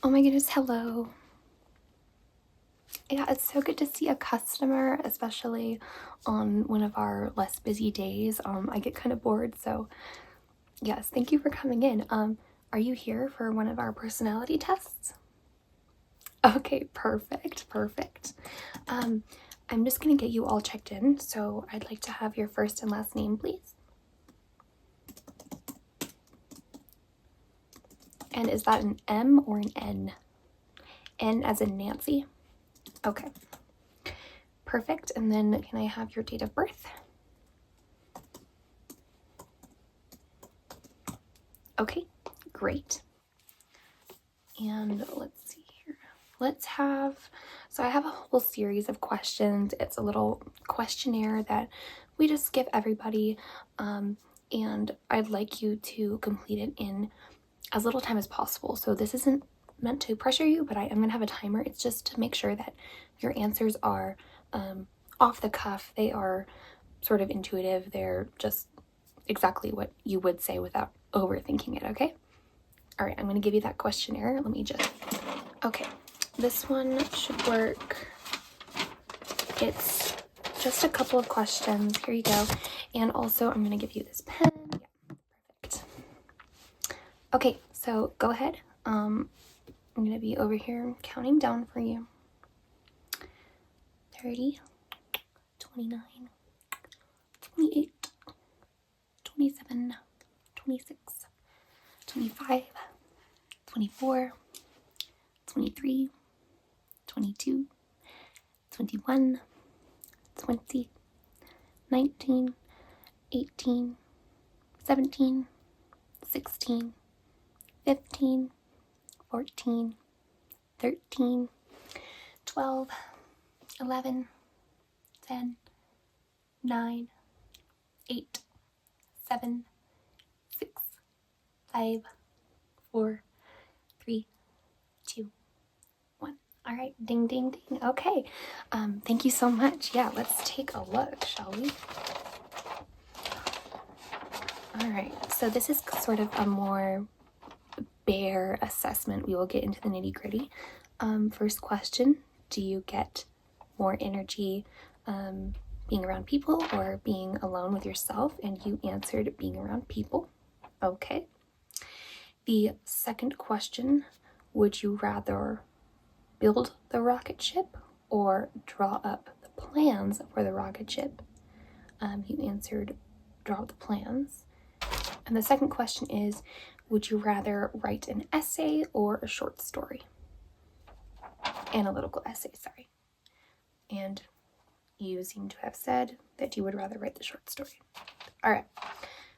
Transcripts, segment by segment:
Oh my goodness, hello. Yeah, it's so good to see a customer, especially on one of our less busy days. I get kind of bored, so yes, thank you for coming in. Are you here for one of our personality tests? Okay, perfect. Um, I'm just gonna get you all checked in, so I'd like to have your first and last name, please. And is that an M or an N? N as in Nancy? Okay, perfect. And then can I have your date of birth? Okay, great. And let's see here. So I have a whole series of questions. It's a little questionnaire that we just give everybody. And I'd like you to complete it in as little time as possible. So this isn't meant to pressure you, but I am going to have a timer. It's just to make sure that your answers are off the cuff. They are sort of intuitive. They're just exactly what you would say without overthinking it, okay? All right, I'm going to give you that questionnaire. Okay, this one should work. It's just a couple of questions. Here you go. And also, I'm going to give you this pen. Yeah, perfect. Okay, so go ahead. I'm going to be over here counting down for you. 30, 29, 28, 27, 26, 25, 24, 23, 22, 21, 20, 19, 18, 17, 16, 15, 14, 13, 12, 11, 10, 9, 8, 7, 6, 5, 4, 3, 2, 1. All right, ding, ding, ding. Okay, thank you so much. Yeah, let's take a look, shall we? All right, so this is sort of a more bare assessment. We will get into the nitty gritty. First question, do you get more energy being around people or being alone with yourself? And you answered being around people. Okay. The second question, would you rather build the rocket ship or draw up the plans for the rocket ship? You answered draw up the plans. And the second question is, would you rather write an essay or a short story? Analytical essay, sorry. And you seem to have said that you would rather write the short story. All right,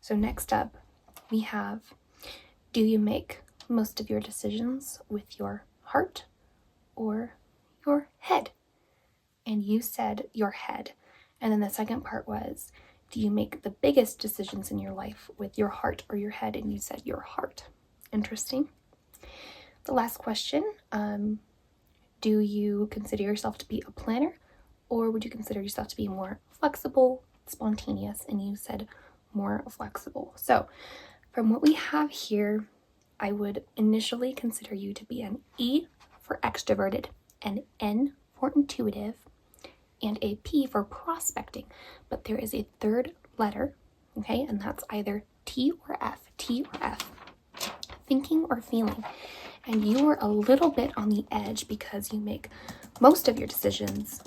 so next up we have, do you make most of your decisions with your heart or your head? And you said your head. And then the second part was, do you make the biggest decisions in your life with your heart or your head? And you said your heart. Interesting. The last question, do you consider yourself to be a planner, or would you consider yourself to be more flexible, spontaneous? And you said more flexible. So from what we have here, I would initially consider you to be an E for extroverted, an N for intuitive, and a P for prospecting. But there is a third letter, okay, and that's either T or F, thinking or feeling. And you are a little bit on the edge because you make most of your decisions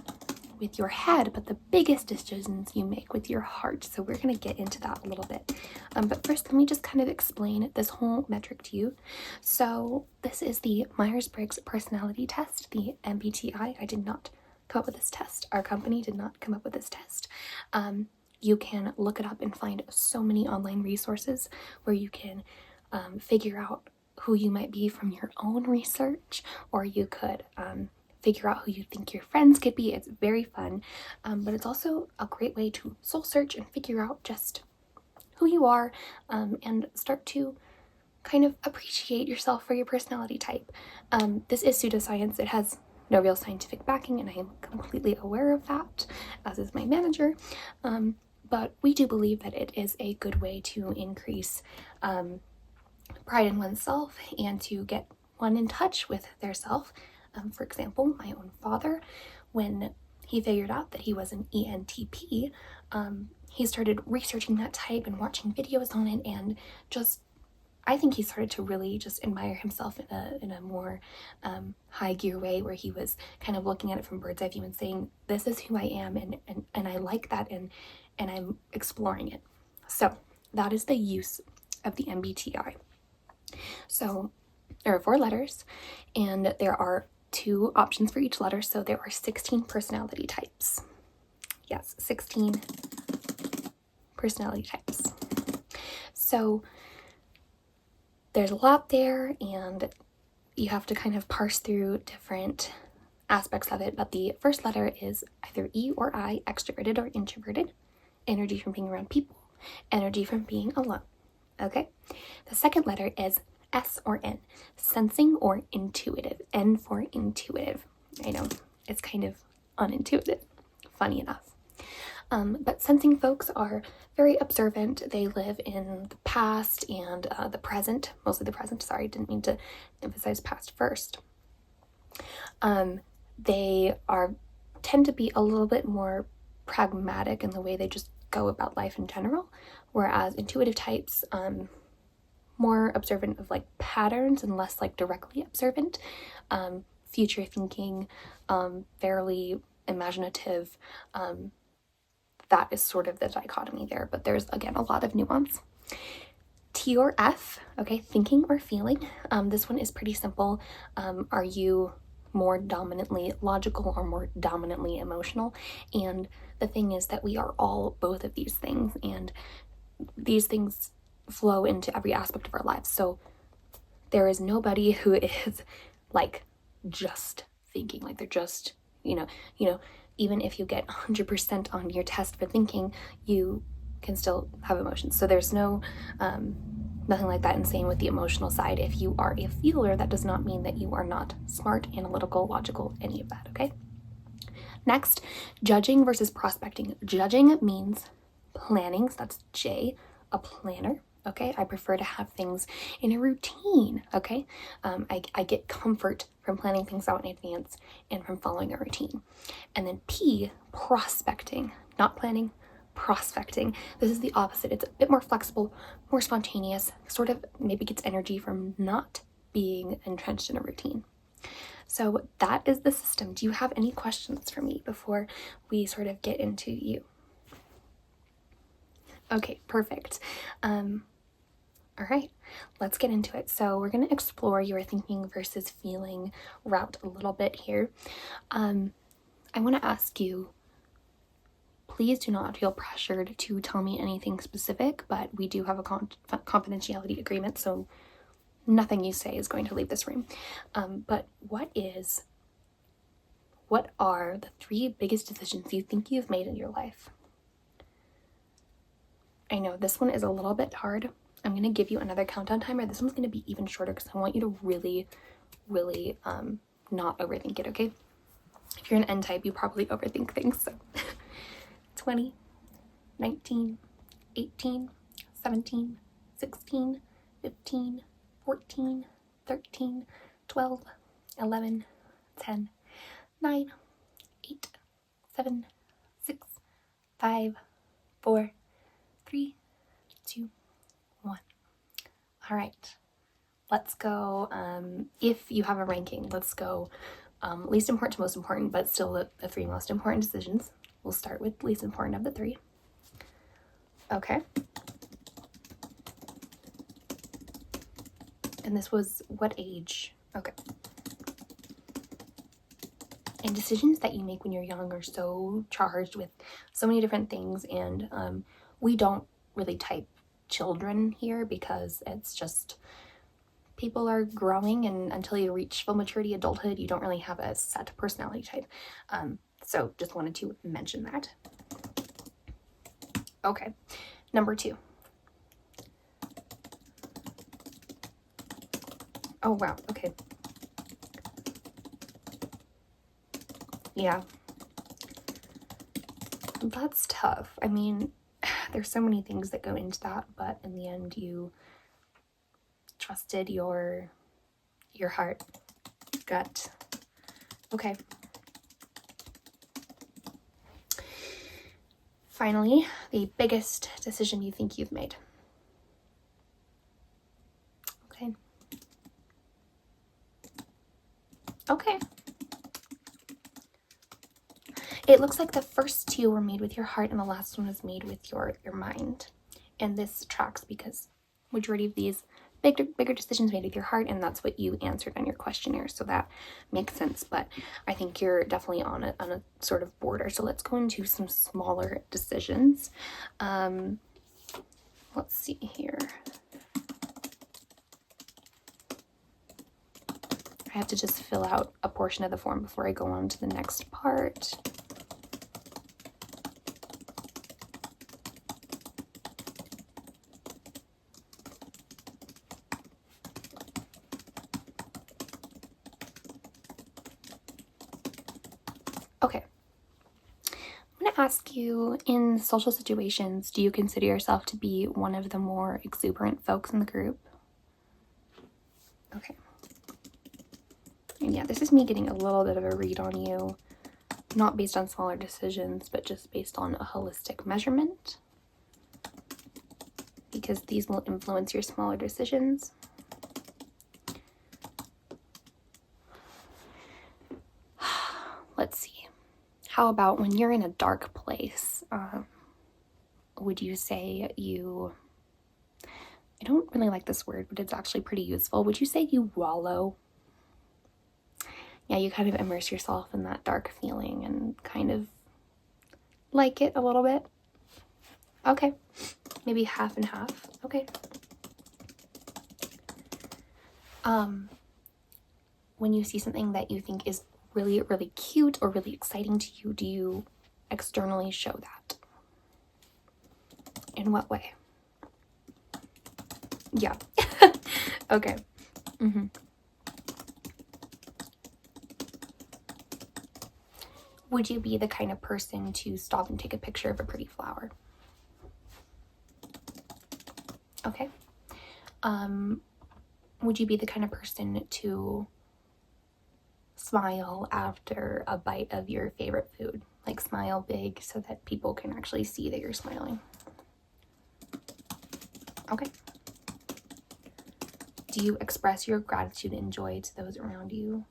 with your head, but the biggest decisions you make with your heart. So we're going to get into that a little bit. But first, let me just kind of explain this whole metric to you. So this is the Myers-Briggs personality test, the MBTI. I did not come up with this test. Our company did not come up with this test. You can look it up and find so many online resources where you can figure out who you might be from your own research, or you could figure out who you think your friends could be. It's very fun, but it's also a great way to soul search and figure out just who you are, and start to kind of appreciate yourself for your personality type. This is pseudoscience. It has no real scientific backing, and I am completely aware of that, as is my manager. But we do believe that it is a good way to increase pride in oneself and to get one in touch with their self. For example, my own father, when he figured out that he was an ENTP, he started researching that type and watching videos on it, and just, I think he started to really just admire himself in a more high gear way, where he was kind of looking at it from bird's eye view and saying, this is who I am, and I like that, and I'm exploring it. So that is the use of the MBTI. So there are 4 letters, and there are 2 options for each letter, so there are 16 personality types. Yes, 16 personality types. So there's a lot there, and you have to kind of parse through different aspects of it, but the first letter is either E or I, extroverted or introverted, energy from being around people, energy from being alone. Okay? The second letter is S or N, sensing or intuitive. N for intuitive. I know, it's kind of unintuitive, funny enough. But sensing folks are very observant. They live in the past and the present, mostly the present. Sorry, didn't mean to emphasize past first. They tend to be a little bit more pragmatic in the way they just go about life in general, whereas intuitive types, more observant of like patterns and less like directly observant, future thinking, fairly imaginative. That is sort of the dichotomy there, but there's, again, a lot of nuance. T or F, okay, thinking or feeling. This one is pretty simple. Are you more dominantly logical or more dominantly emotional? And the thing is that we are all both of these things, and these things flow into every aspect of our lives. So there is nobody who is like just thinking, like they're just, you know, even if you get 100% on your test for thinking, you can still have emotions. So there's no, nothing like that. And same with the emotional side. If you are a feeler, that does not mean that you are not smart, analytical, logical, any of that, okay? Next, judging versus prospecting. Judging means planning, so that's J, a planner. Okay, I prefer to have things in a routine. Okay, I get comfort from planning things out in advance and from following a routine. And then P, prospecting, not planning, prospecting. This is the opposite. It's a bit more flexible, more spontaneous, sort of maybe gets energy from not being entrenched in a routine. So that is the system. Do you have any questions for me before we sort of get into you? Okay, perfect. All right, let's get into it. So we're going to explore your thinking versus feeling route a little bit here. I want to ask you, please do not feel pressured to tell me anything specific, but we do have a confidentiality agreement, so nothing you say is going to leave this room. But what are the 3 biggest decisions you think you've made in your life? I know this one is a little bit hard. I'm going to give you another countdown timer. This one's going to be even shorter because I want you to really, really not overthink it, okay? If you're an N type, you probably overthink things. So 20, 19, 18, 17, 16, 15, 14, 13, 12, 11, 10, 9, 8, 7, 6, 5, 4, 3, 2, 1. All right, let's go. If you have a ranking, let's go least important to most important, but still the 3 most important decisions. We'll start with least important of the 3. Okay. And this was what age? Okay. And decisions that you make when you're young are so charged with so many different things, and we don't really type children here because it's just people are growing, and until you reach full maturity, adulthood, you don't really have a set personality type. So just wanted to mention that. Okay, number 2. Oh, wow, okay. Yeah. That's tough. I mean, there's so many things that go into that, but in the end, you trusted your your heart, gut. Okay. Finally, the biggest decision you think you've made. Okay. Okay. It looks like the first two were made with your heart and the last one was made with your mind. And this tracks because majority of these bigger decisions made with your heart, and that's what you answered on your questionnaire, so that makes sense. But I think you're definitely on a sort of border. So let's go into some smaller decisions. Let's see here. I have to just fill out a portion of the form before I go on to the next part. Okay. I'm going to ask you, in social situations, do you consider yourself to be one of the more exuberant folks in the group? Okay. And yeah, this is me getting a little bit of a read on you, not based on smaller decisions, but just based on a holistic measurement, because these will influence your smaller decisions. Let's see. How about when you're in a dark place? Would you say you, I don't really like this word, but it's actually pretty useful. Would you say you wallow? Yeah, you kind of immerse yourself in that dark feeling and kind of like it a little bit. Okay, maybe half and half. Okay. When you see something that you think is really, really cute or really exciting to you, do you externally show that? In what way? Yeah. Okay. Would you be the kind of person to stop and take a picture of a pretty flower? Okay. Would you be the kind of person to smile after a bite of your favorite food? Like smile big so that people can actually see that you're smiling. Okay. Do you express your gratitude and joy to those around you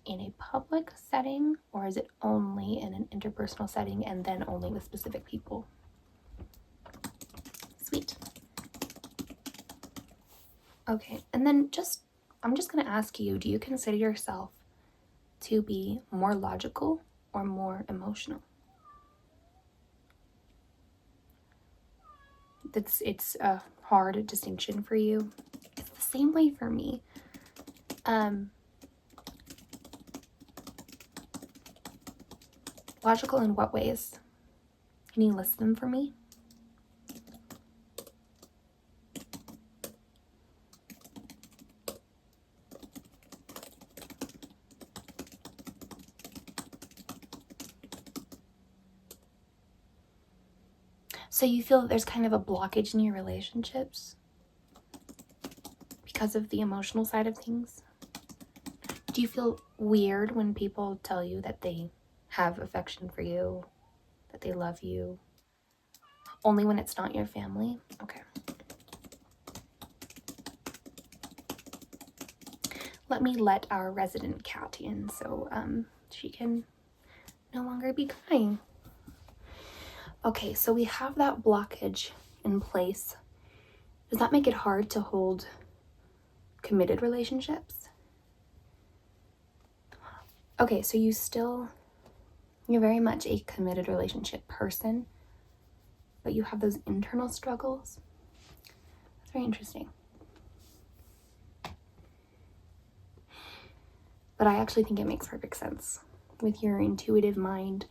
in a public setting, or is it only in an interpersonal setting and then only with specific people? Sweet. Okay, and then I'm just going to ask you, do you consider yourself to be more logical or more emotional? It's a hard distinction for you. It's the same way for me. Logical in what ways? Can you list them for me? So you feel that there's kind of a blockage in your relationships because of the emotional side of things? Do you feel weird when people tell you that they have affection for you, that they love you, only when it's not your family? Okay. Let me let our resident cat in so she can no longer be crying. Okay, so we have that blockage in place. Does that make it hard to hold committed relationships? Okay, so you're very much a committed relationship person, but you have those internal struggles. That's very interesting. But I actually think it makes perfect sense. With your intuitive mind,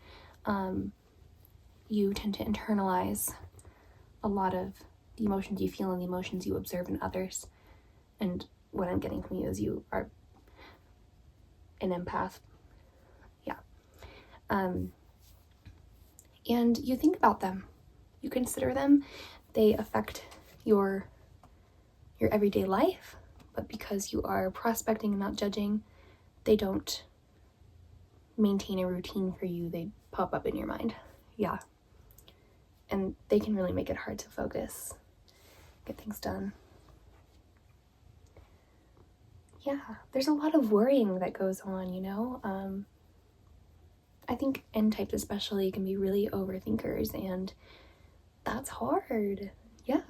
you tend to internalize a lot of the emotions you feel and the emotions you observe in others. And what I'm getting from you is you are an empath. Yeah. And you think about them. You consider them. They affect your everyday life. but because you are prospecting and not judging, they don't maintain a routine for you. They pop up in your mind. Yeah. And they can really make it hard to focus, get things done. Yeah, there's a lot of worrying that goes on, you know? I think N-types especially can be really overthinkers, and that's hard. Yeah.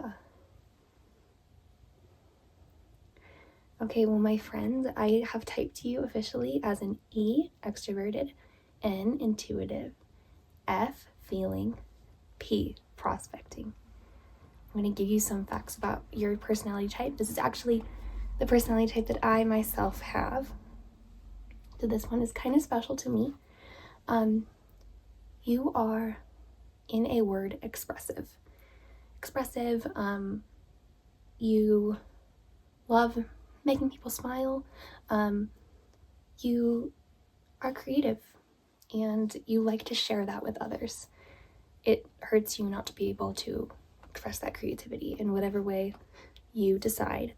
Okay, well, my friends, I have typed you officially as an E, extroverted, N, intuitive, F, feeling, P, prospecting. I'm going to give you some facts about your personality type. This is actually the personality type that I myself have. So this one is kind of special to me. You are, in a word, expressive. Expressive, you love making people smile. You are creative, and you like to share that with others. It hurts you not to be able to express that creativity in whatever way you decide.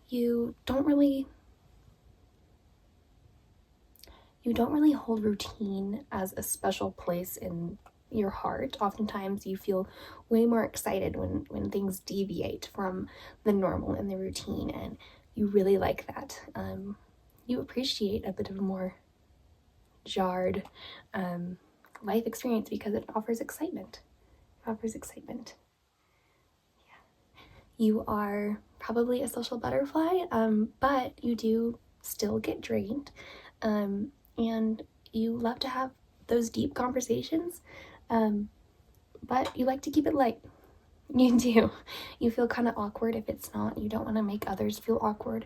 You don't really hold routine as a special place in your heart. Oftentimes you feel way more excited when things deviate from the normal and the routine, and you really like that. You appreciate a bit of a more jarred life experience because it offers excitement. You are probably a social butterfly, but you do still get drained, and you love to have those deep conversations, but you like to keep it light. You do. You feel kind of awkward if it's not. You don't want to make others feel awkward,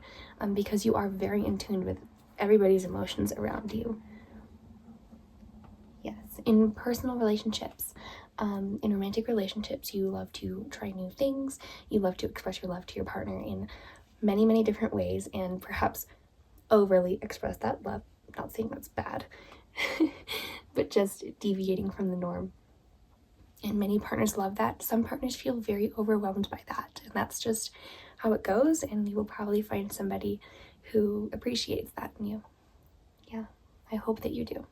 because you are very in tune with everybody's emotions around you. Yes, in personal relationships, in romantic relationships, you love to try new things. You love to express your love to your partner in many, many different ways, and perhaps overly express that love. Not saying that's bad, but just deviating from the norm. And many partners love that. Some partners feel very overwhelmed by that, and that's just how it goes, and you will probably find somebody who appreciates that in you. Yeah, I hope that you do.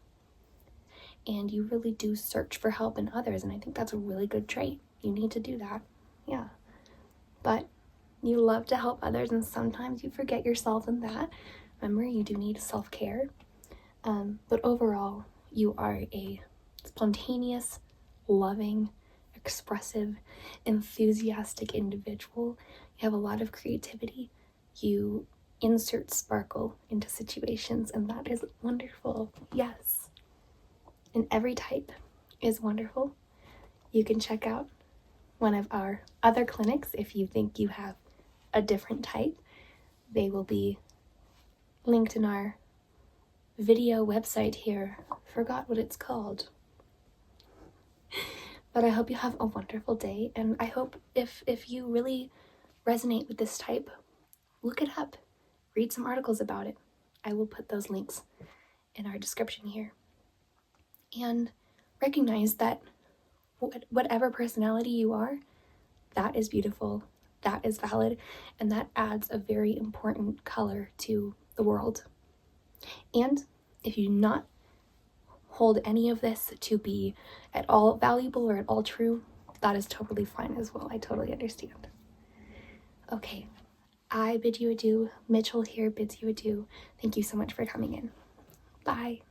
And you really do search for help in others, and I think that's a really good trait. You need to do that. Yeah. But you love to help others, and sometimes you forget yourself in that. Remember, you do need self-care. But overall, you are a spontaneous, loving, expressive, enthusiastic individual. You have a lot of creativity. You insert sparkle into situations, and that is wonderful. Yes. And every type is wonderful. You can check out one of our other clinics if you think you have a different type. They will be linked in our video website here. Forgot what it's called. But I hope you have a wonderful day, and I hope if you really resonate with this type, look it up. Read some articles about it. I will put those links in our description here. And recognize that whatever personality you are, that is beautiful, that is valid, and that adds a very important color to the world. And if you do not hold any of this to be at all valuable or at all true, that is totally fine as well. I totally understand. Okay, I bid you adieu. Mitchell here bids you adieu. Thank you so much for coming in. Bye.